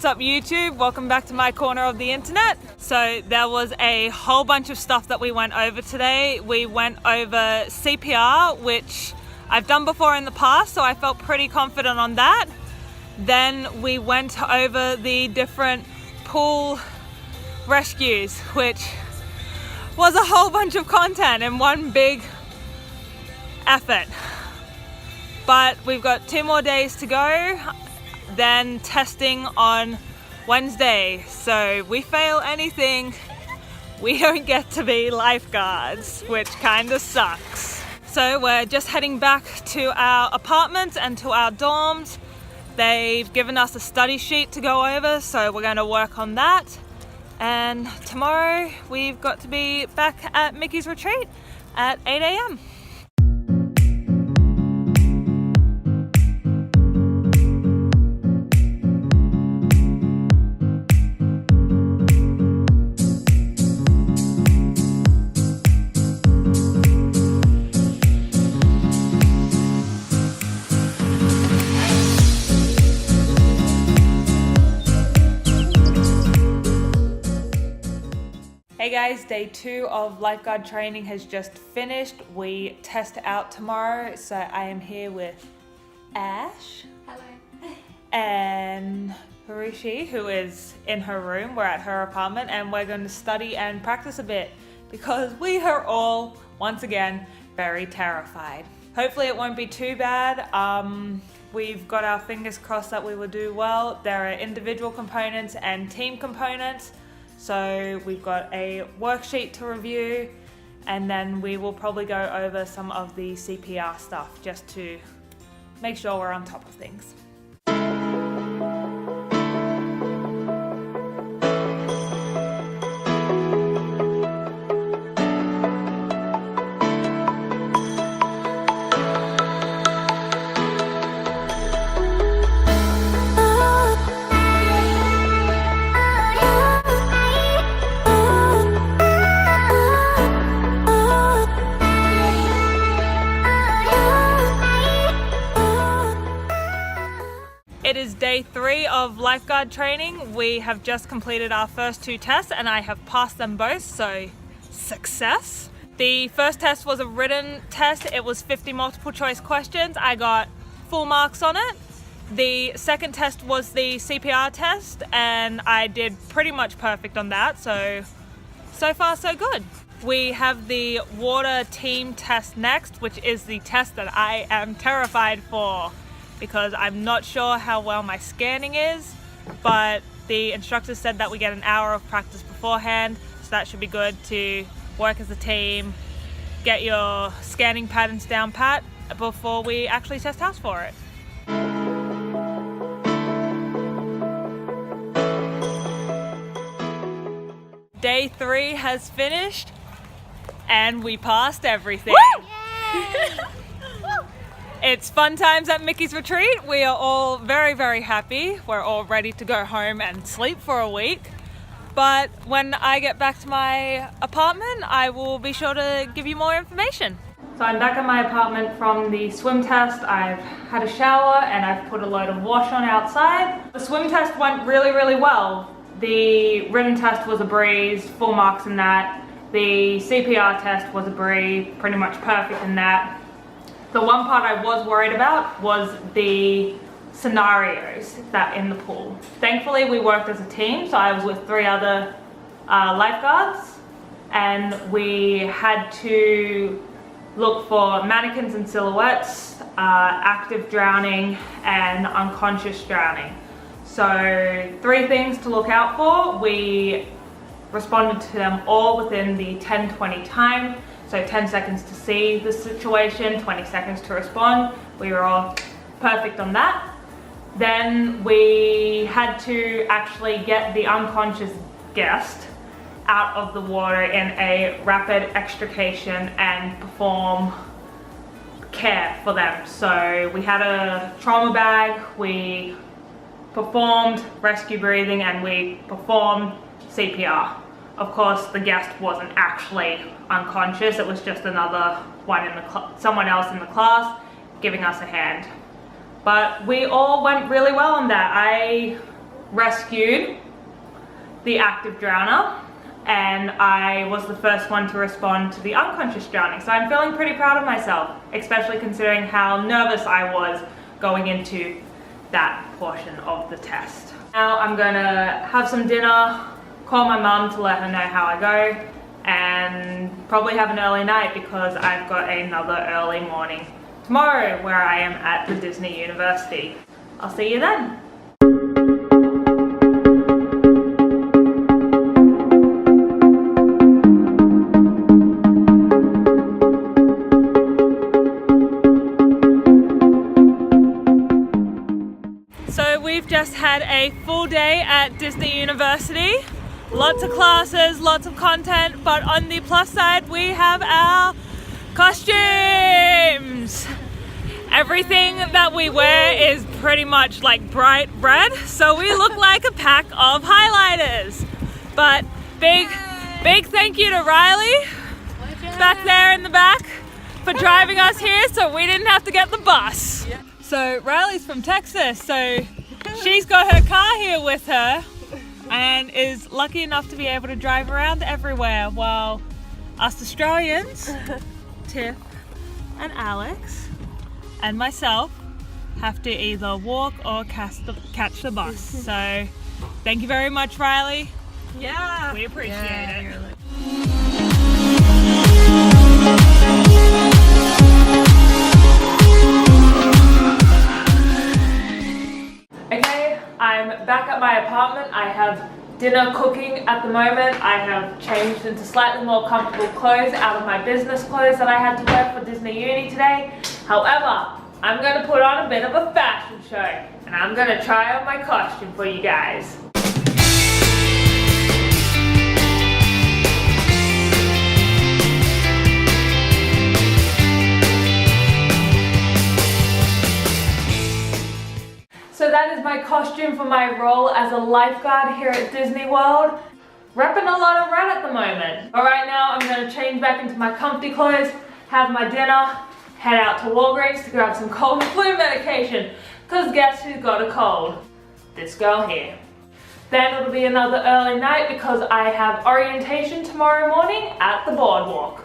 up YouTube? Welcome back to my corner of the internet. So there was a whole bunch of stuff that we went over today. We went over CPR, which I've done before in the past, so I felt pretty confident on that. Then we went over the different pool rescues, which was a whole bunch of content in one big effort. But we've got 2 more days to go, then testing on Wednesday. So we fail anything, we don't get to be lifeguards, which kind of sucks. So we're just heading back to our apartments and to our dorms. They've given us a study sheet to go over, so we're going to work on that. And tomorrow we've got to be back at Mickey's retreat at 8 a.m. Hey guys, day 2 of lifeguard training has just finished. We test out tomorrow, so I am here with Ash. Hello. And Harushi, who is in her room. We're at her apartment and we're going to study and practice a bit because we are all, once again, very terrified. Hopefully it won't be too bad. We've got our fingers crossed that we will do well. There are individual components and team components. So we've got a worksheet to review, and then we will probably go over some of the CPR stuff just to make sure we're on top of things. It is day 3 of lifeguard training. We have just completed our first 2 tests and I have passed them both, so success. The first test was a written test. It was 50 multiple choice questions. I got full marks on it. The second test was the CPR test and I did pretty much perfect on that, so far so good. We have the water team test next, which is the test that I am terrified for, because I'm not sure how well my scanning is, but the instructor said that we get an hour of practice beforehand, so that should be good to work as a team, get your scanning patterns down pat before we actually test out for it. Day 3 has finished and we passed everything. It's fun times at Mickey's retreat. We are all very, very happy. We're all ready to go home and sleep for a week. But when I get back to my apartment, I will be sure to give you more information. So I'm back at my apartment from the swim test. I've had a shower and I've put a load of wash on outside. The swim test went really, really well. The written test was a breeze, full marks in that. The CPR test was a breeze, pretty much perfect in that. The one part I was worried about was the scenarios that in the pool. Thankfully we worked as a team, so I was with 3 other lifeguards and we had to look for mannequins and silhouettes, active drowning and unconscious drowning. So 3 things to look out for. We responded to them all within the 10-20 time. So 10 seconds to see the situation, 20 seconds to respond. We were all perfect on that. Then we had to actually get the unconscious guest out of the water in a rapid extrication and perform care for them. So we had a trauma bag, we performed rescue breathing and we performed CPR. Of course, the guest wasn't actually unconscious. It was just another one in the someone else in the class giving us a hand. But we all went really well on that. I rescued the active drowner, and I was the first one to respond to the unconscious drowning. So I'm feeling pretty proud of myself, especially considering how nervous I was going into that portion of the test. Now I'm gonna have some dinner, call my mum to let her know how I go, and probably have an early night because I've got another early morning tomorrow where I am at the Disney University. I'll see you then. So we've just had a full day at Disney University. Lots of classes, lots of content, but on the plus side we have our costumes. Everything that we wear is pretty much like bright red, so we look like a pack of highlighters. But big thank you to Riley back there in the back for driving us here so we didn't have to get the bus. So Riley's from Texas, so she's got her car here with her and is lucky enough to be able to drive around everywhere, while us Australians, Tiff and Alex and myself, have to either walk or catch the bus. So thank you very much, Riley. Yeah, we appreciate it. Okay, I'm back at my apartment. I have dinner cooking at the moment. I have changed into slightly more comfortable clothes out of my business clothes that I had to wear for Disney Uni today. However, I'm going to put on a bit of a fashion show and I'm going to try on my costume for you guys. So that is my costume for my role as a lifeguard here at Disney World. Repping a lot of red at the moment. But right now I'm going to change back into my comfy clothes, have my dinner, head out to Walgreens to grab some cold and flu medication. Cause guess who's got a cold? This girl here. Then it'll be another early night because I have orientation tomorrow morning at the boardwalk.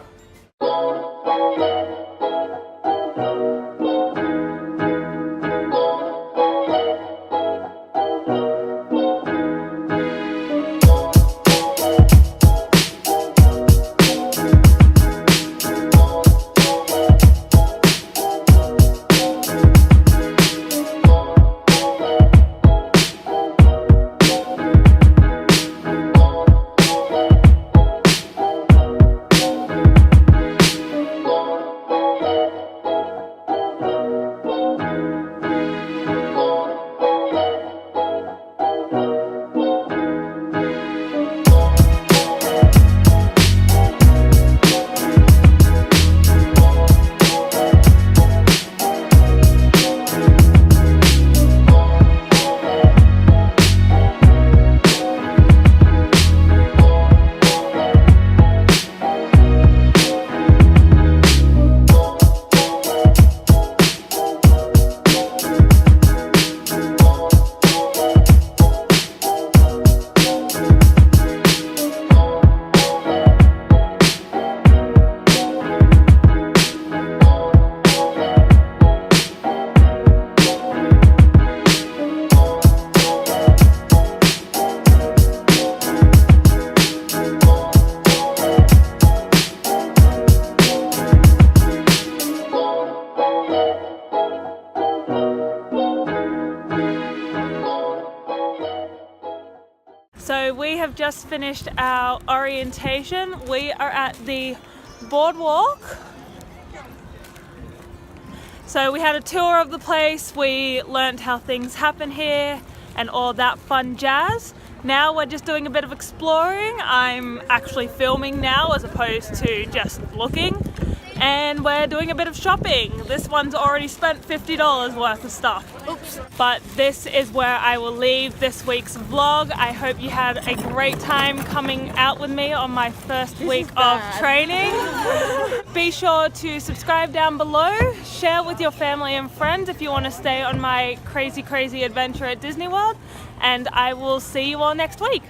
So we have just finished our orientation. We are at the boardwalk. So we had a tour of the place, we learned how things happen here and all that fun jazz. Now we're just doing a bit of exploring. I'm actually filming now as opposed to just looking. and we're doing a bit of shopping. This one's already spent $50 worth of stuff. Oops. But this is where I will leave this week's vlog. I hope you had a great time coming out with me on my first week of training. Be sure to subscribe down below, share with your family and friends if you want to stay on my crazy adventure at Disney World, and I will see you all next week.